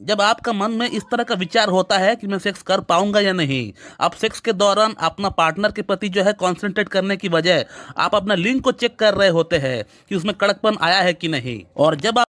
जब आपका मन में इस तरह का विचार होता है कि मैं सेक्स कर पाऊंगा या नहीं, आप सेक्स के दौरान अपना पार्टनर के प्रति जो है कॉन्सेंट्रेट करने की बजाय आप अपना लिंग को चेक कर रहे होते हैं कि उसमें कड़कपन आया है कि नहीं। और जब आप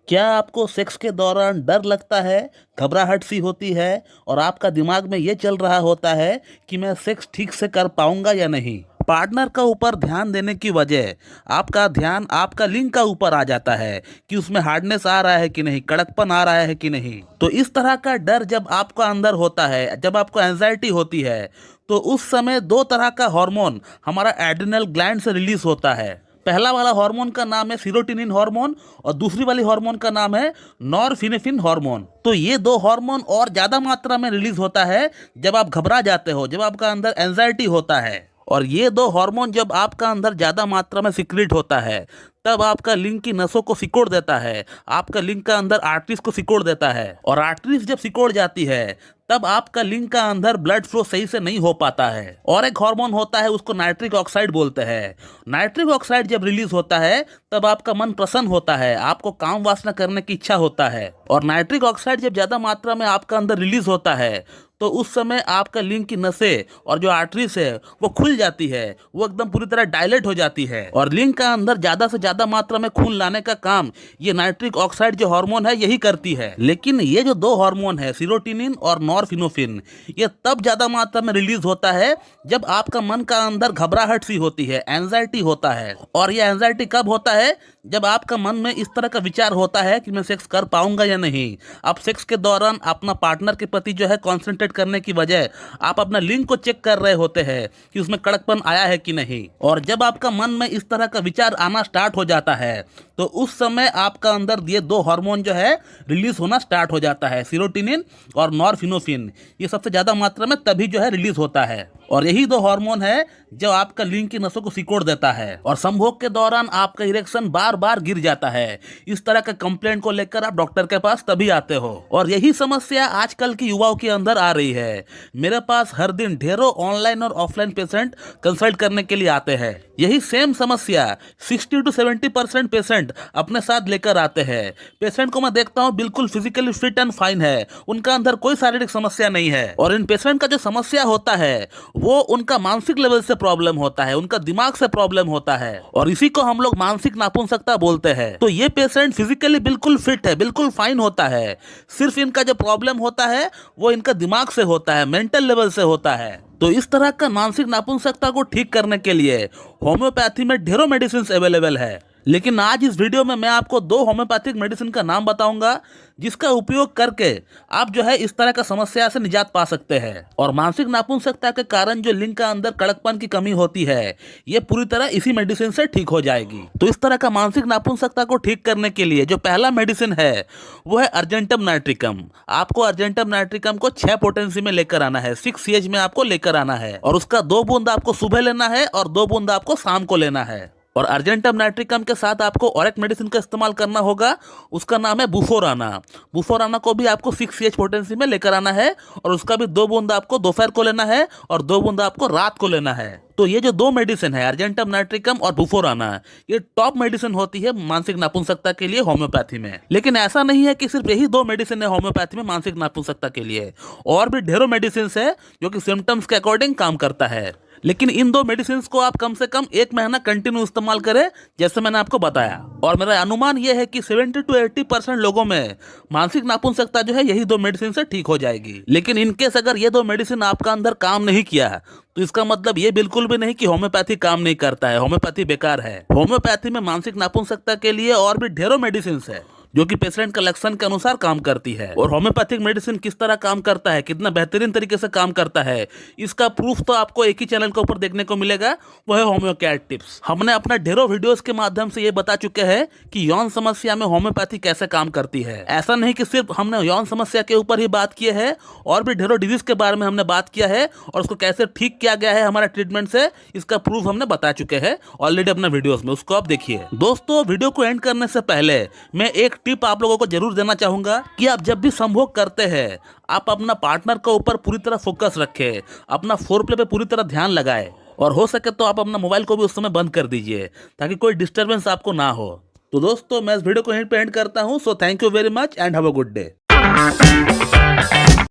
क्या आपको सेक्स के दौरान डर लगता है, घबराहट सी होती है और आपका दिमाग में ये चल रहा होता है कि मैं सेक्स ठीक से कर पाऊंगा या नहीं। पार्टनर का ऊपर ध्यान देने की वजह आपका ध्यान आपका लिंग का ऊपर आ जाता है कि उसमें हार्डनेस आ रहा है कि नहीं, कड़कपन आ रहा है कि नहीं। तो इस तरह का डर जब आपका अंदर होता है, जब आपको एंजाइटी होती है, तो उस समय दो तरह का हार्मोन हमारा एड्रिनल ग्लैंड से रिलीज होता है। पहला वाला हार्मोन का नाम है सीरोटोनिन हार्मोन और दूसरी वाली हार्मोन का नाम है नॉरफिनेफ्रिन हार्मोन। तो ये दो हार्मोन और ज्यादा मात्रा में रिलीज होता है जब आप घबरा जाते हो, जब आपका अंदर एंजाइटी होता है। और ये दो हार्मोन जब आपका अंदर ज्यादा मात्रा में सिक्रेट होता है तब आपका लिंग की नसों को सिकोड़ देता है, आपका लिंग का अंदर आर्टरीज को सिकोड़ देता है। और आर्टरीज जब सिकोड़ जाती है तब आपका लिंग का अंदर ब्लड फ्लो सही से नहीं हो पाता है। और एक हार्मोन होता है, उसको नाइट्रिक ऑक्साइड बोलते हैं। नाइट्रिक ऑक्साइड जब रिलीज होता है तब आपका मन प्रसन्न होता है, आपको काम वासना करने की इच्छा होता है। और नाइट्रिक ऑक्साइड जब ज्यादा मात्रा में आपका अंदर रिलीज होता है तो उस समय आपका लिंग की नसें और जो आर्टरीज है वो खुल जाती है, वो एकदम पूरी तरह डायलेट हो जाती है। और लिंग का अंदर ज्यादा से ज्यादा मात्रा में खून लाने का काम ये नाइट्रिक ऑक्साइड जो हार्मोन है यही करती है। लेकिन ये जो दो हार्मोन है सीरोटोनिन और नॉरफिनेफ्रिन, ये तब ज्यादा मात्रा में रिलीज होता है जब आपका मन का अंदर घबराहट सी होती है, एंजाइटी होता है। और ये एंजाइटी कब होता है? जब आपका मन में इस तरह का विचार होता है कि मैं सेक्स कर पाऊंगा या नहीं। आप सेक्स के दौरान अपना पार्टनर के प्रति जो है कॉन्सेंट्रेट करने की बजाय आप अपना लिंग को चेक कर रहे होते हैं कि उसमें कड़कपन आया है कि नहीं। और जब आपका मन में इस तरह का विचार आना स्टार्ट हो जाता है तो उस समय आपका अंदर ये दो हार्मोन जो है रिलीज होना स्टार्ट हो जाता है, सीरोटोनिन और नॉरफिनेफ्रिन। ये सबसे ज्यादा मात्रा में तभी जो है रिलीज होता है। और यही दो हार्मोन है जो आपका लिंग की नसों को सिकोड़ देता है और संभोग के दौरान आपका इरेक्शन बार बार गिर जाता है। इस तरह का कंप्लेंट को लेकर आप डॉक्टर के पास तभी आते हो। और यही समस्या आजकल की युवाओं के अंदर आ रही है। मेरे पास हर दिन ढेरों ऑनलाइन और ऑफलाइन पेशेंट कंसल्ट करने के लिए आते हैं। यही सेम समस्या 60 to 70% पेशेंट अपने साथ लेकर आते हैं। पेशेंट को मैं देखता हूँ बिल्कुल फिजिकली फिट एंड फाइन है, उनका अंदर कोई शारीरिक समस्या नहीं है। और इन पेशेंट का जो समस्या होता है वो उनका मानसिक लेवल से प्रॉब्लम होता है, उनका दिमाग से प्रॉब्लम होता है और इसी को हम लोग मानसिक नापुंसकता बोलते हैं। तो ये पेशेंट फिजिकली बिल्कुल फिट है, बिल्कुल फाइन होता है, सिर्फ इनका जो प्रॉब्लम होता है वो इनका दिमाग से होता है, मेंटल लेवल से होता है। तो इस तरह का मानसिक नापुंसकता को ठीक करने के लिए होम्योपैथी में ढेरों मेडिसिन अवेलेबल है। लेकिन आज इस वीडियो में मैं आपको दो होम्योपैथिक मेडिसिन का नाम बताऊंगा जिसका उपयोग करके आप जो है इस तरह का समस्या से निजात पा सकते हैं। और मानसिक नापुंसकता के कारण जो लिंग का अंदर कड़कपन की कमी होती है ये पूरी तरह इसी मेडिसिन से ठीक हो जाएगी। तो इस तरह का मानसिक नापुंसकता को ठीक करने के लिए जो पहला मेडिसिन है वो है अर्जेंटम नाइट्रिकम। आपको अर्जेंटम नाइट्रिकम को 6 पोटेंसी में लेकर आना है, 6 CH में आपको लेकर आना है। और उसका 2 बूंद आपको सुबह लेना है और 2 बूंद आपको शाम को लेना है। और अर्जेंटम नाइट्रिकम के साथ आपको और एक मेडिसिन का इस्तेमाल करना होगा, उसका नाम है बुफोराना। बुफोराना को भी आपको 6 CH पोटेंसी में लेकर आना है और उसका भी 2 बूंद आपको दोपहर को लेना है और 2 बूंद आपको रात को लेना है। तो ये जो दो मेडिसिन है अर्जेंटम नाइट्रिकम और बुफोराना, ये टॉप मेडिसिन होती है मानसिक नापुंसकता के लिए होम्योपैथी में। लेकिन ऐसा नहीं है कि सिर्फ यही दो मेडिसिन है होम्योपैथी में मानसिक नापुंसकता के लिए, और भी ढेरों मेडिसिन है जो कि सिम्टम्स के अकॉर्डिंग काम करता है। लेकिन इन दो मेडिसिन को आप कम से कम 1 महीना कंटिन्यू इस्तेमाल करें जैसे मैंने आपको बताया। और मेरा अनुमान यह है कि 70 to 80% लोगों में मानसिक नापुंसकता जो है यही दो मेडिसिन से ठीक हो जाएगी। लेकिन इनकेस अगर ये दो मेडिसिन आपका अंदर काम नहीं किया तो इसका मतलब ये बिल्कुल भी नहीं कि होम्योपैथी काम नहीं करता है, होम्योपैथी बेकार है। होम्योपैथी में मानसिक नापुंसकता के लिए और भी ढेरों मेडिसिन है जो कि पेशेंट के लक्षण के अनुसार काम करती है। और होम्योपैथिक मेडिसिन किस तरह काम करता है, कितना बेहतरीन तरीके से काम करता है, इसका प्रूफ तो आपको एक ही चैनल के ऊपर देखने को मिलेगा, वो है होम्योकेयर टिप्स। हमने अपना ढेरों वीडियोस के माध्यम से ये बता चुके हैं कि यौन समस्या में होम्योपैथी कैसे काम करती है। ऐसा नहीं कि सिर्फ हमने यौन समस्या के ऊपर ही बात की है, और भी ढेरों डिजीज के बारे में हमने बात किया है और उसको कैसे ठीक किया गया है हमारा ट्रीटमेंट से, इसका प्रूफ हमने बता चुके हैं ऑलरेडी अपने वीडियोस में, उसको आप देखिए। दोस्तों, वीडियो को एंड करने से पहले मैं एक टिप आप लोगों को जरूर देना चाहूंगा कि आप जब भी संभोग करते हैं आप अपना पार्टनर के ऊपर पूरी तरह फोकस रखें, अपना फोरप्ले पे पूरी तरह ध्यान लगाएं और हो सके तो आप अपना मोबाइल को भी उस समय बंद कर दीजिए ताकि कोई डिस्टरबेंस आपको ना हो। तो दोस्तों, मैं इस वीडियो को यहीं पे एंड करता हूं। So thank you very much and have a good day.